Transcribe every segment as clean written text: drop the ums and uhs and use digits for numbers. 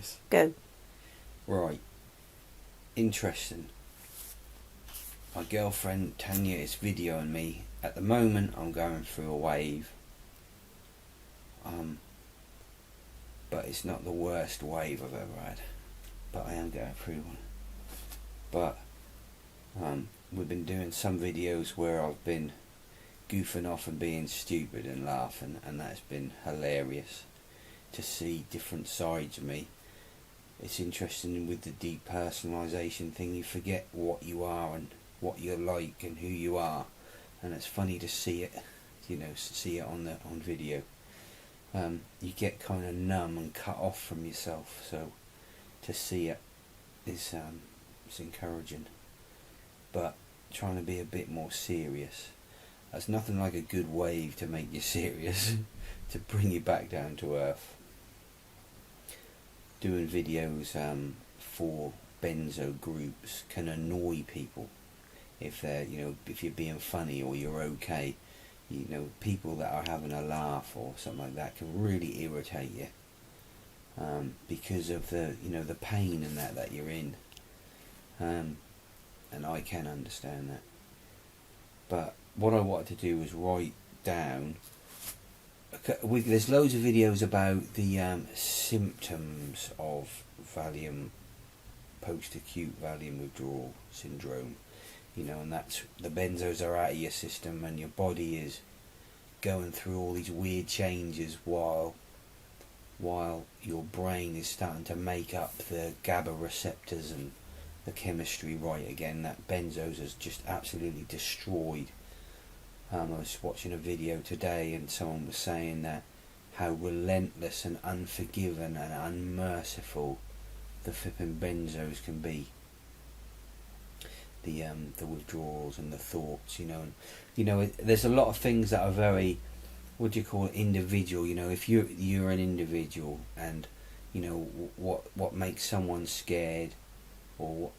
serious. Go. Right. Interesting. My girlfriend Tanya is videoing me. At the moment I'm going through a wave. But it's not the worst wave I've ever had. But I am going through one. But we've been doing some videos where I've been goofing off and being stupid and laughing, and that's been hilarious to see different sides of me. It's interesting with the depersonalisation thing. You forget what you are and what you're like and who you are, and it's funny to see it, see it on video. You get kind of numb and cut off from yourself, so to see it is it's encouraging. But trying to be a bit more serious. There's nothing like a good wave to make you serious, to bring you back down to earth. Doing videos for Benzo groups can annoy people if they're, if you're being funny or you're okay. People that are having a laugh or something like that can really irritate you because of the the pain and that you're in, and I can understand that. But what I wanted to do was write down. There's loads of videos about the symptoms of valium, post-acute valium withdrawal syndrome. And that's the benzos are out of your system and your body is going through all these weird changes while your brain is starting to make up the GABA receptors and the chemistry right again. That benzos has just absolutely destroyed. I was watching a video today and someone was saying that how relentless and unforgiving and unmerciful the flipping benzos can be. The withdrawals and the thoughts, and there's a lot of things that are very, individual. If you're an individual, and what makes someone scared, or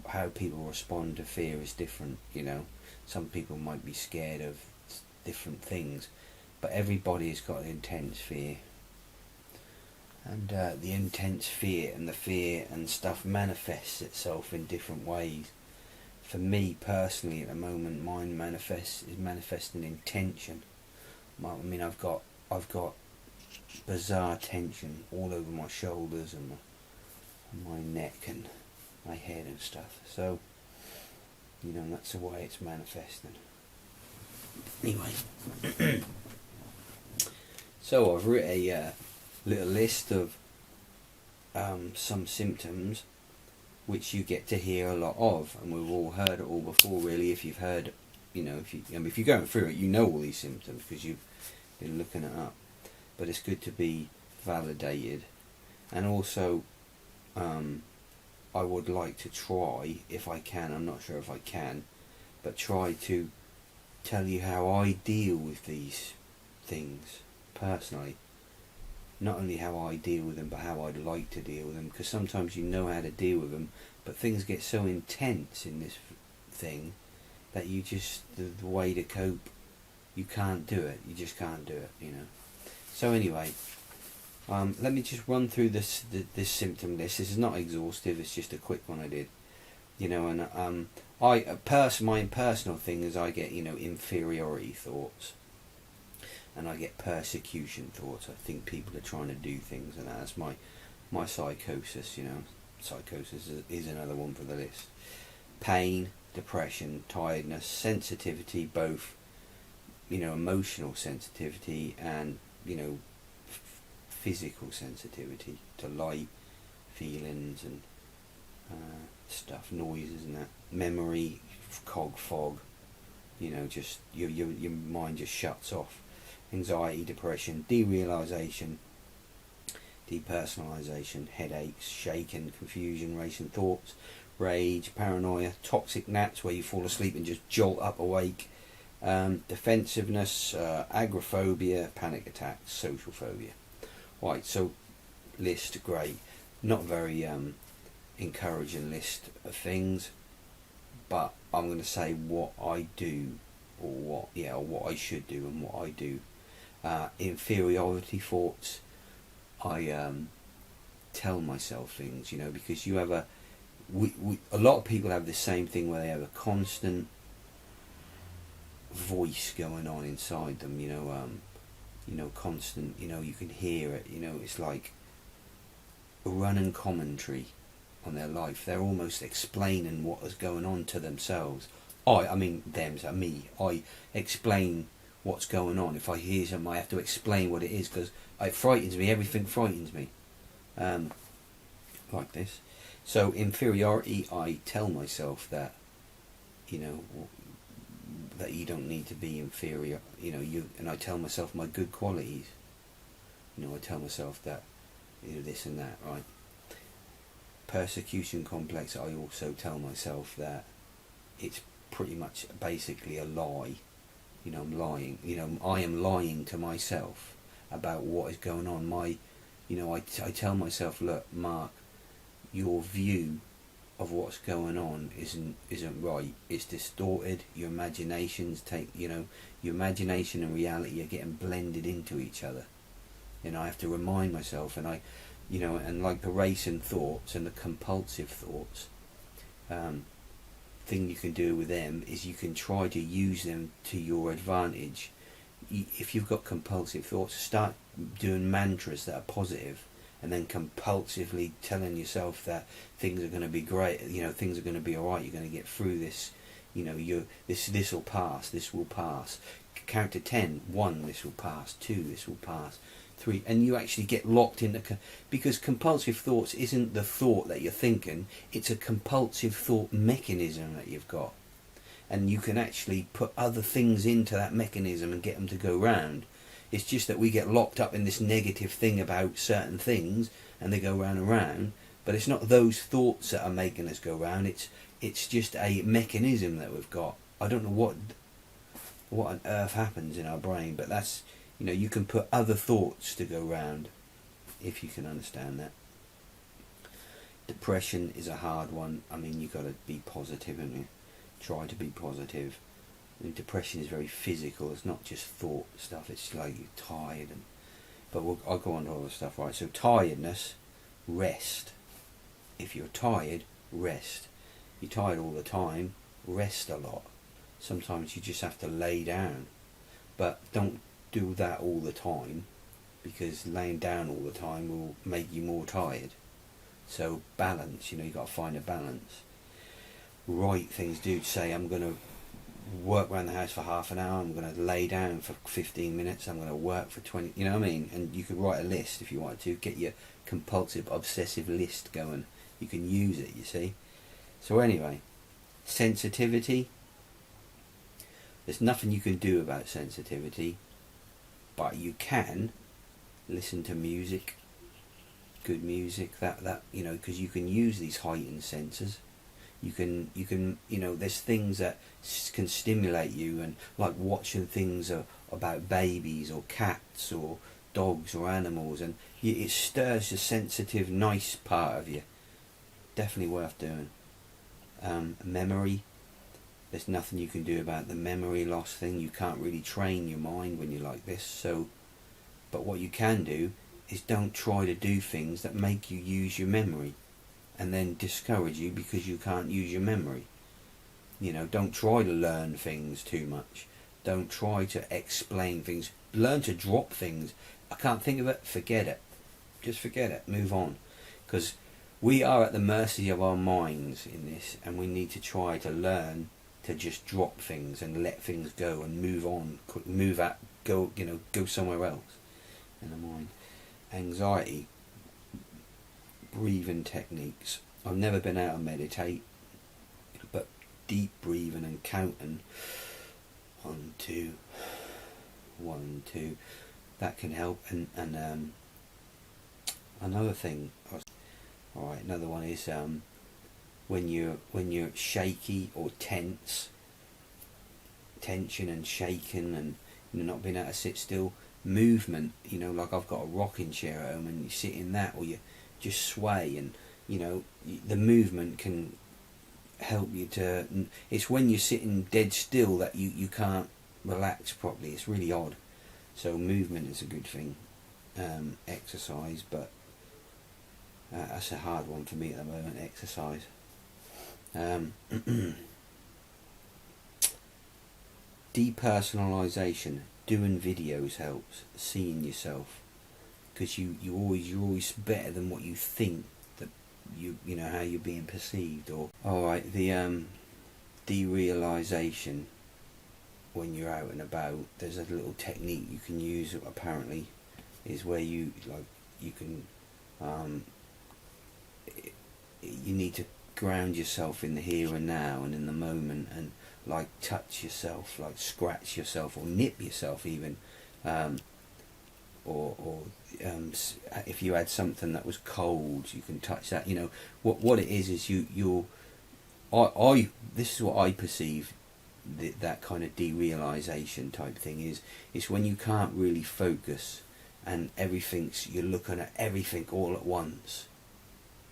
how people respond to fear is different. Some people might be scared of different things, but everybody's got an intense fear. And the intense fear and the fear and stuff manifests itself in different ways. For me personally, at the moment, mine is manifesting in tension. I've got bizarre tension all over my shoulders and my neck and my head and stuff. So, that's the way it's manifesting. Anyway, so I've written a little list of some symptoms which you get to hear a lot of, and we've all heard it all before, really. If you've heard, if you're going through it, all these symptoms because you've been looking it up. But it's good to be validated, and also I would like to try, if I can, I'm not sure if I can, but try to tell you how I deal with these things personally. Not only how I deal with them, but how I'd like to deal with them, because sometimes you know how to deal with them, but things get so intense in this thing that you just, the way to cope, you can't do it. You just can't do it, So anyway, let me just run through this symptom list. This is not exhaustive, it's just a quick one I did. And my personal thing is I get, inferiority thoughts. And I get persecution thoughts. I think people are trying to do things, and that's my psychosis. Psychosis is another one for the list. Pain, depression, tiredness, sensitivity, both emotional sensitivity and physical sensitivity to light, feelings and stuff, noises and that. Memory, fog. Just your mind just shuts off. Anxiety, depression, derealisation, depersonalisation, headaches, shaking, confusion, racing thoughts, rage, paranoia, toxic naps where you fall asleep and just jolt up awake, defensiveness, agoraphobia, panic attacks, social phobia. Right, so list, great. Not very encouraging list of things, but I'm going to say what I do, or what I should do and what I do. Inferiority thoughts. I tell myself things, you know, because you have a lot of people have the same thing where they have a constant voice going on inside them, you know, constant, you know, you can hear it, you know, it's like a running commentary on their life. They're almost explaining what is going on to themselves. I mean me. I explain what's going on. If I hear something, I have to explain what it is, because it frightens me. Everything frightens me. Like this. So inferiority, I tell myself that, you know, that you don't need to be inferior. You know, and I tell myself my good qualities. You know, I tell myself that, you know, this and that, right? Persecution complex, I also tell myself that it's pretty much basically a lie. You know, I'm lying. You know, I am lying to myself about what is going on. You know, I tell myself, look, Mark, your view of what's going on isn't right. It's distorted. Your imaginations your imagination and reality are getting blended into each other. And I have to remind myself, and and like the racing thoughts and the compulsive thoughts, thing you can do with them is you can try to use them to your advantage. If you've got compulsive thoughts, start doing mantras that are positive, and then compulsively telling yourself that things are going to be great, you know, things are going to be alright, you're going to get through this, you know, this will pass, this will pass. Count to 10, 1, this will pass, 2, this will pass, 3, and you actually get locked into, because compulsive thoughts isn't the thought that you're thinking, it's a compulsive thought mechanism that you've got, and you can actually put other things into that mechanism and get them to go round. It's just that we get locked up in this negative thing about certain things, and they go round and round, but it's not those thoughts that are making us go round, it's just a mechanism that we've got. I don't know what on earth happens in our brain, but that's, you know, you can put other thoughts to go round, if you can understand that. Depression is a hard one. I mean, you've got to be positive, haven't you? Try to be positive. I mean, depression is very physical. It's not just thought stuff. It's like you're tired, but I'll go on to other stuff, right? So tiredness, rest. If you're tired, rest. You're tired all the time, rest a lot. Sometimes you just have to lay down, but don't do that all the time, because laying down all the time will make you more tired. So balance, you know, you've got to find a balance. Write things, dude. Say, I'm going to work around the house for half an hour, I'm going to lay down for 15 minutes, I'm going to work for 20, you know what I mean? And you could write a list if you wanted to, get your compulsive obsessive list going. You can use it, you see. So anyway, sensitivity, there's nothing you can do about sensitivity, but you can listen to music, good music, that you know, because you can use these heightened senses. You can, you know, there's things that can stimulate you, and like watching things about babies or cats or dogs or animals, and it stirs the sensitive, nice part of you. Definitely worth doing. Memory, there's nothing you can do about the memory loss thing. You can't really train your mind when you're like this. So, but what you can do is don't try to do things that make you use your memory and then discourage you because you can't use your memory. You know, don't try to learn things too much. Don't try to explain things. Learn to drop things. I can't think of it, forget it. Just forget it, move on. Because we are at the mercy of our minds in this, and we need to try to learn to just drop things and let things go and move on, go somewhere else in the mind. Anxiety, breathing techniques. I've never been able to meditate, but deep breathing and counting 1, 2, 1, 2, that can help. And another thing, alright, another one is when you're shaky or tension and shaking, and you're not being able to sit still, movement, you know, like I've got a rocking chair at home, and you sit in that, or you just sway, and you know, the movement can help you to, it's when you're sitting dead still that you can't relax properly. It's really odd. So movement is a good thing. Exercise, but That's a hard one for me at the moment, exercise. Depersonalization. Doing videos helps. Seeing yourself, because you're always better than what you think that you know how you're being perceived. Or all right, the derealization. When you're out and about, there's a little technique you can use. Apparently, is where you can you need to ground yourself in the here and now and in the moment, and like touch yourself, like scratch yourself or nip yourself even, or if you had something that was cold, you can touch that. You know what it is you're this is what I perceive that kind of derealization type thing is. It's when you can't really focus and you're looking at everything all at once.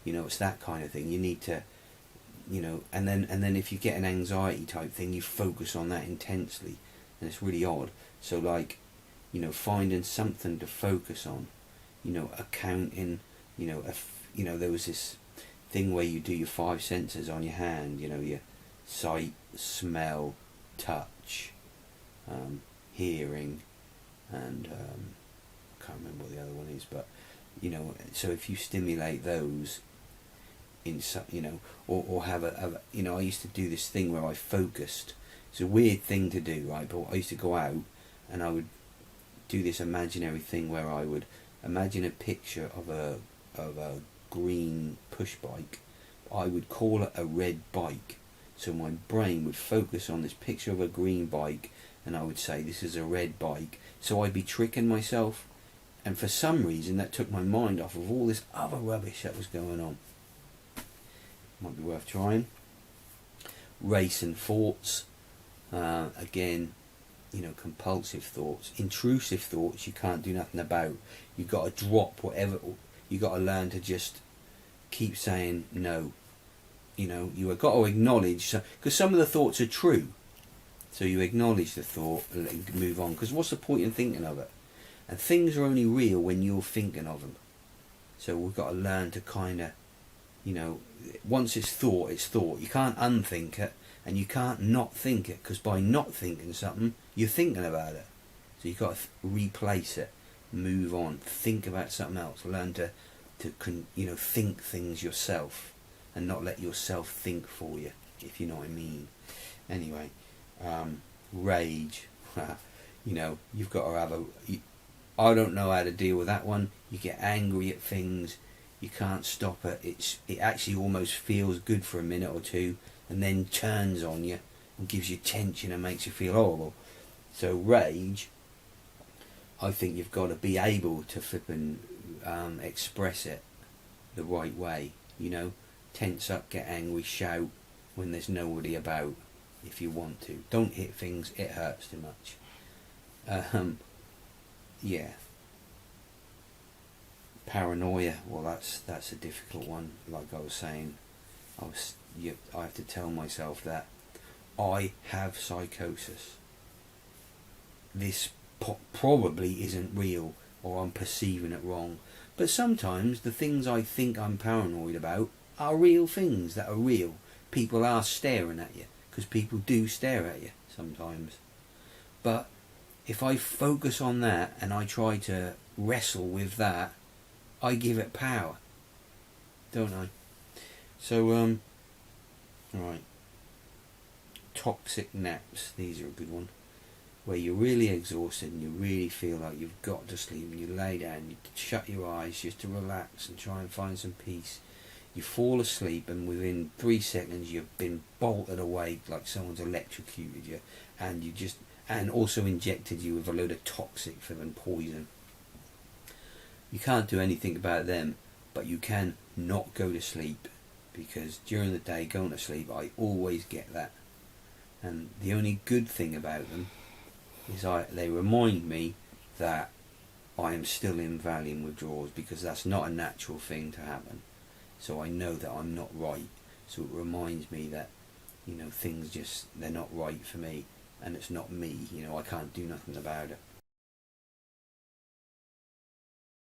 You know, it's that kind of thing. You need to, you know, and then if you get an anxiety type thing, you focus on that intensely, and it's really odd. So like, you know, finding something to focus on, you know, accounting, you know, there was this thing where you do your 5 senses on your hand, you know, your sight, smell, touch, hearing, and I can't remember what the other one is, but you know, so if you stimulate those in some, you know, or have a you know, I used to do this thing where I focused. It's a weird thing to do, right? But I used to go out and I would do this imaginary thing where I would imagine a picture of a green push bike. I would call it a red bike. So my brain would focus on this picture of a green bike, and I would say this is a red bike. So I'd be tricking myself, and for some reason that took my mind off of all this other rubbish that was going on. Might be worth trying. Racing thoughts, again, you know, compulsive thoughts, intrusive thoughts you can't do nothing about. You've got to drop whatever. You got to learn to just keep saying no. You know, you have got to acknowledge, because some of the thoughts are true. So you acknowledge the thought and move on, because what's the point in thinking of it? And things are only real when you're thinking of them. So we've got to learn to kind of, you know, once it's thought, it's thought. You can't unthink it, and you can't not think it, because by not thinking something, you're thinking about it. So you've got to replace it, move on, think about something else, learn to you know, think things yourself, and not let yourself think for you, if you know what I mean. Anyway, rage, you know, you've got to have I don't know how to deal with that one. You get angry at things, you can't stop it. It actually almost feels good for a minute or two, and then turns on you and gives you tension and makes you feel horrible. So rage, I think you've got to be able to flip and express it the right way, you know. Tense up, get angry, shout when there's nobody about, if you want to. Don't hit things, it hurts too much. Yeah. Paranoia, well that's a difficult one. Like I was saying, I have to tell myself that I have psychosis. This probably isn't real, or I'm perceiving it wrong. But sometimes the things I think I'm paranoid about are real things that are real. People are staring at you, because people do stare at you sometimes. But if I focus on that and I try to wrestle with that, I give it power, don't I? So, right. Toxic naps, these are a good one. Where you're really exhausted and you really feel like you've got to sleep, and you lay down, you shut your eyes just to relax and try and find some peace. You fall asleep, and within 3 seconds you've been bolted awake like someone's electrocuted you, and also injected you with a load of toxic and poison. You can't do anything about them, but you can not go to sleep, because during the day going to sleep, I always get that. And the only good thing about them is they remind me that I am still in valium withdrawals, because that's not a natural thing to happen. So I know that I'm not right. So it reminds me that, you know, things they're not right for me, and it's not me. You know, I can't do nothing about it.